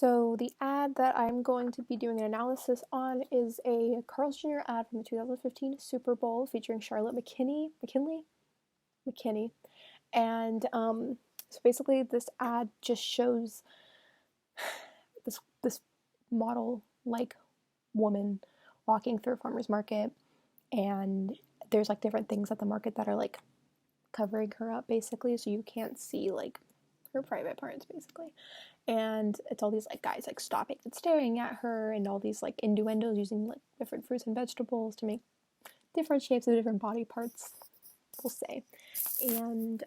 So the ad that I'm going to be doing an analysis on is a Carl's Jr. ad from the 2015 Super Bowl featuring Charlotte McKinney, and so basically this ad just shows this model like woman walking through a farmer's market, and there's like different things at the market that are like covering her up basically, so you can't see like her private parts basically. And it's all these like guys like stopping and staring at her, and all these like innuendos using like different fruits and vegetables to make different shapes of different body parts, we'll say. And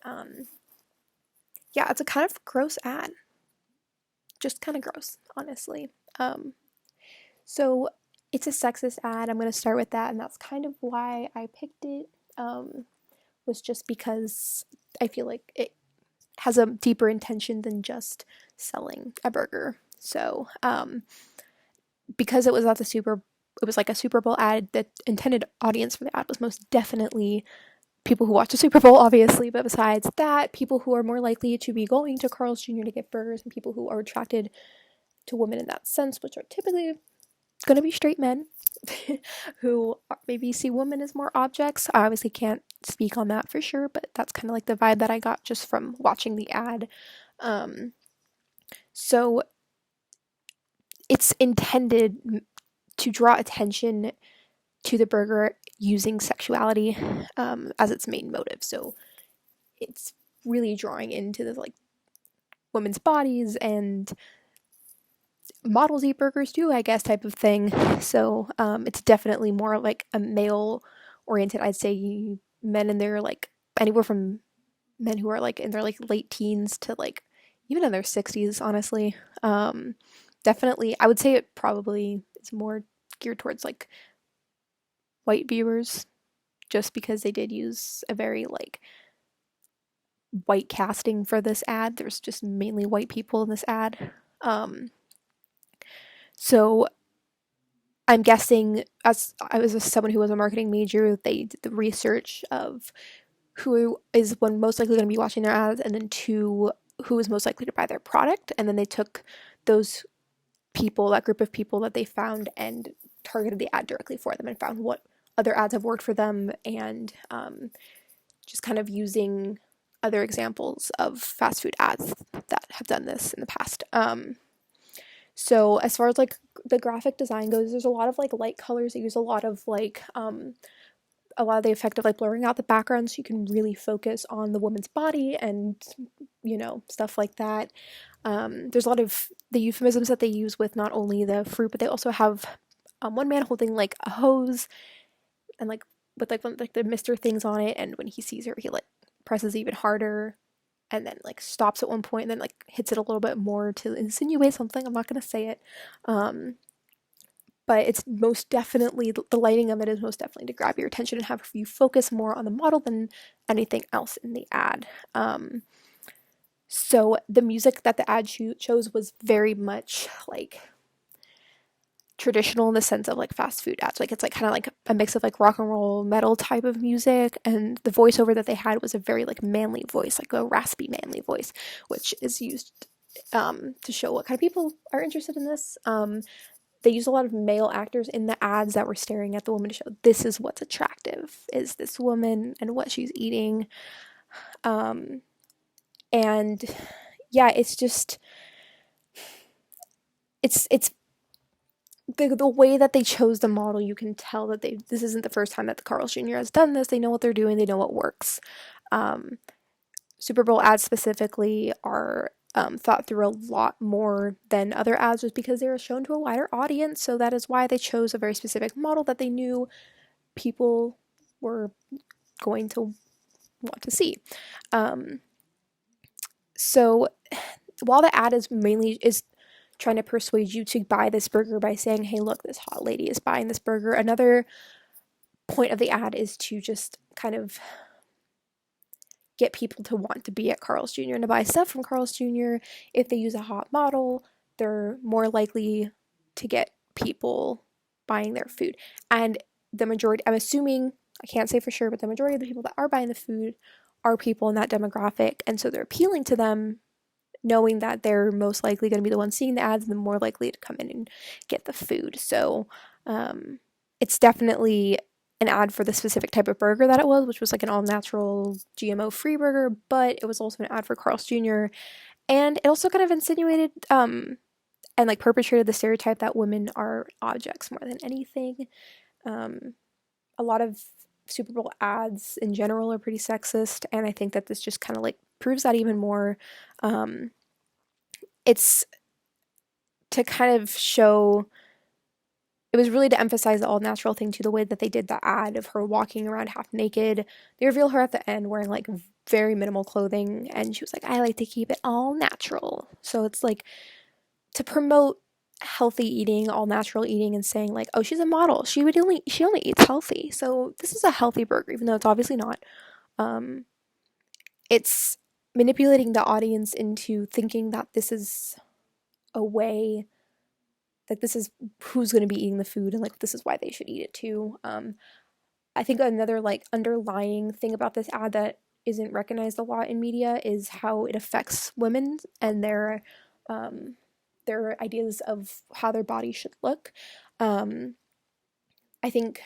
yeah, it's a kind of gross ad, just kind of gross, honestly. So it's a sexist ad. I'm going to start with that, and that's kind of why I picked it. Was just because I feel like it has a deeper intention than just selling a burger. So, because it was like a Super Bowl ad, the intended audience for the ad was most definitely people who watch the Super Bowl, obviously, but besides that, people who are more likely to be going to Carl's Jr. to get burgers, and people who are attracted to women in that sense, which are typically going to be straight men who maybe see women as more objects. I obviously can't speak on that for sure, but that's kind of like the vibe that I got just from watching the ad. So it's intended to draw attention to the burger using sexuality as its main motive. So it's really drawing into the like women's bodies and models eat burgers too, I guess, type of thing. So it's definitely more like a male oriented, I'd say. Men in their like anywhere from men who are like in their like late teens to like even in their 60s, honestly. Definitely, I would say it probably is more geared towards like white viewers, just because they did use a very like white casting for this ad. There's just mainly white people in this ad. So I'm guessing, as I was someone who was a marketing major, they did the research of who is one most likely going to be watching their ads, and then two, who is most likely to buy their product, and then they took those people, that group of people that they found, and targeted the ad directly for them and found what other ads have worked for them, and just kind of using other examples of fast food ads that have done this in the past. So as far as like the graphic design goes, there's a lot of like light colors. They use a lot of like a lot of the effect of like blurring out the background so you can really focus on the woman's body and stuff like that. There's a lot of the euphemisms that they use with not only the fruit, but they also have one man holding like a hose and like with like the mister things on it, and when he sees her he like presses even harder and then like stops at one point and then like hits it a little bit more to insinuate something. I'm not going to say it. But it's most definitely, the lighting of it is most definitely to grab your attention and have you focus more on the model than anything else in the ad. So the music that the ad chose was very much like traditional in the sense of like fast food ads. Like it's like kind of like a mix of like rock and roll metal type of music, and the voiceover that they had was a very like manly voice, like a raspy manly voice, which is used to show what kind of people are interested in this. They use a lot of male actors in the ads that were staring at the woman to show this is what's attractive, is this woman and what she's eating. And yeah, it's just it's the way that they chose the model. You can tell that this isn't the first time that the Carl's Jr. has done this. They know what they're doing. They know what works. Super Bowl ads specifically are thought through a lot more than other ads, just because they were shown to a wider audience. So that is why they chose a very specific model that they knew people were going to want to see. So while the ad is mainly trying to persuade you to buy this burger by saying, hey, look, this hot lady is buying this burger, another point of the ad is to just kind of get people to want to be at Carl's Jr. and to buy stuff from Carl's Jr. If they use a hot model, they're more likely to get people buying their food. And the majority, I'm assuming, I can't say for sure, but the majority of the people that are buying the food are people in that demographic, and so they're appealing to them knowing that they're most likely going to be the ones seeing the ads and the more likely to come in and get the food. So it's definitely an ad for the specific type of burger that it was, which was like an all-natural GMO-free burger, but it was also an ad for Carl's Jr. And it also kind of insinuated and like perpetrated the stereotype that women are objects more than anything. A lot of Super Bowl ads in general are pretty sexist, and I think that this just kind of like proves that even more. It's to kind of show, it was really to emphasize the all natural thing to the way that they did the ad of her walking around half naked. They reveal her at the end wearing like very minimal clothing, and she was like, I like to keep it all natural. So it's like to promote healthy eating, all natural eating, and saying like, oh, she's a model. She only eats healthy. So this is a healthy burger, even though it's obviously not. It's manipulating the audience into thinking that this is a way, like this is who's going to be eating the food, and like this is why they should eat it too. I think another like underlying thing about this ad that isn't recognized a lot in media is how it affects women and their ideas of how their body should look. I think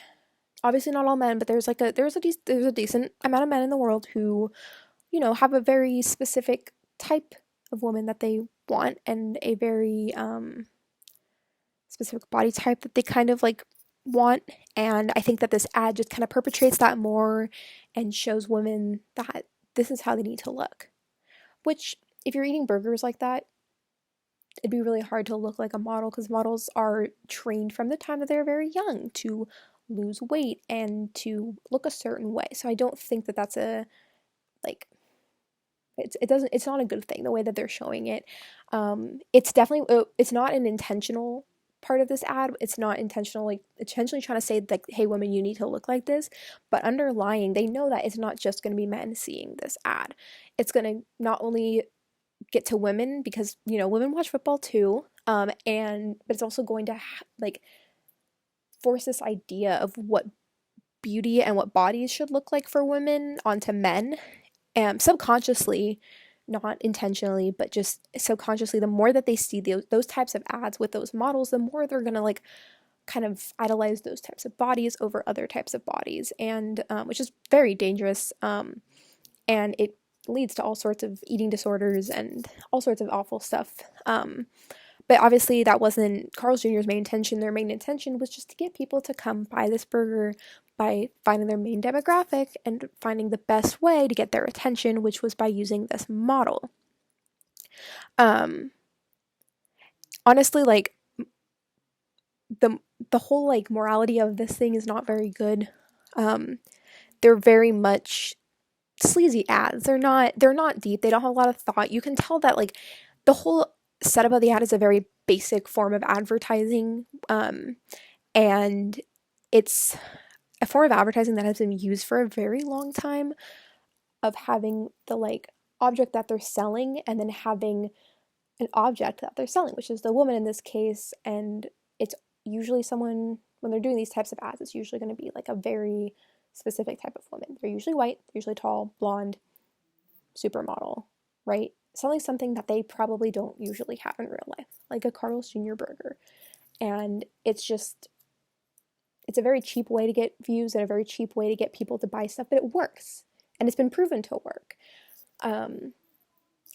obviously not all men, but there's a decent amount of men in the world who, you know, have a very specific type of woman that they want, and a very specific body type that they kind of like want. And I think that this ad just kind of perpetrates that more and shows women that this is how they need to look. Which, if you're eating burgers like that, it'd be really hard to look like a model, because models are trained from the time that they're very young to lose weight and to look a certain way. So I don't think that that's a like it's not a good thing the way that they're showing it. It's definitely, it's not an intentional part of this ad. It's not intentional, like intentionally trying to say like, hey women, you need to look like this, but underlying they know that it's not just going to be men seeing this ad. It's going to not only get to women, because you know women watch football too, and but it's also going to like force this idea of what beauty and what bodies should look like for women onto men, subconsciously, not intentionally, but just subconsciously. The more that they see those types of ads with those models, the more they're gonna like kind of idolize those types of bodies over other types of bodies, and which is very dangerous, and it leads to all sorts of eating disorders and all sorts of awful stuff. But obviously that wasn't Carl's Jr.'s main intention. Their main intention was just to get people to come buy this burger by finding their main demographic and finding the best way to get their attention, which was by using this model. Honestly, like the whole like morality of this thing is not very good. They're very much sleazy ads. They're not deep. They don't have a lot of thought. You can tell that like the whole setup of the ad is a very basic form of advertising, and it's a form of advertising that has been used for a very long time, of having the like object that they're selling and then having an object that they're selling, which is the woman in this case. And it's usually someone, when they're doing these types of ads, it's usually going to be like a very specific type of woman. They're usually white, usually tall, blonde, supermodel, right? Selling something that they probably don't usually have in real life, like a Carl's Jr. burger. And it's a very cheap way to get views and a very cheap way to get people to buy stuff, but it works. And it's been proven to work.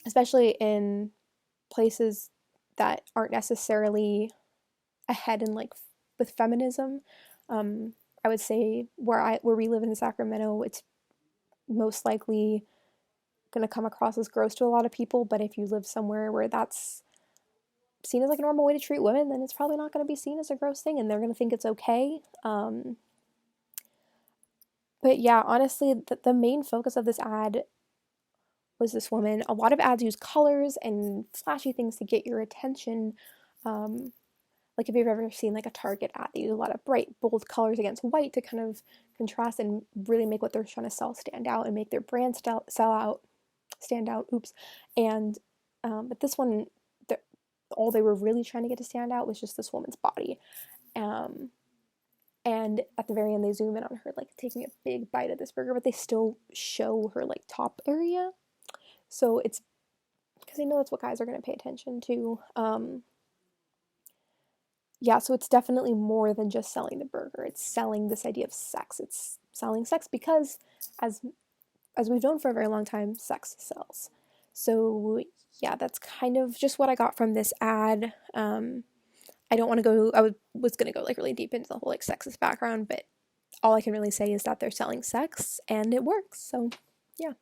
Especially in places that aren't necessarily ahead in like with feminism. I would say where we live in Sacramento, it's most likely going to come across as gross to a lot of people, but if you live somewhere where that's seen as like a normal way to treat women, then it's probably not going to be seen as a gross thing, and they're going to think it's okay. But yeah, honestly, the main focus of this ad was this woman. A lot of ads use colors and flashy things to get your attention. Like if you've ever seen like a Target ad, they use a lot of bright, bold colors against white to kind of contrast and really make what they're trying to sell stand out and make their brand stand out. Oops. And but this one, all they were really trying to get to stand out was just this woman's body. And at the very end, they zoom in on her like taking a big bite of this burger, but they still show her like top area. So it's because I know that's what guys are going to pay attention to. Yeah, so it's definitely more than just selling the burger. It's selling this idea of sex. It's selling sex because, as as we've known for a very long time, sex sells. So yeah, that's kind of just what I got from this ad. I don't want to go. Was gonna go like really deep into the whole like sexist background, but all I can really say is that they're selling sex and it works. So yeah.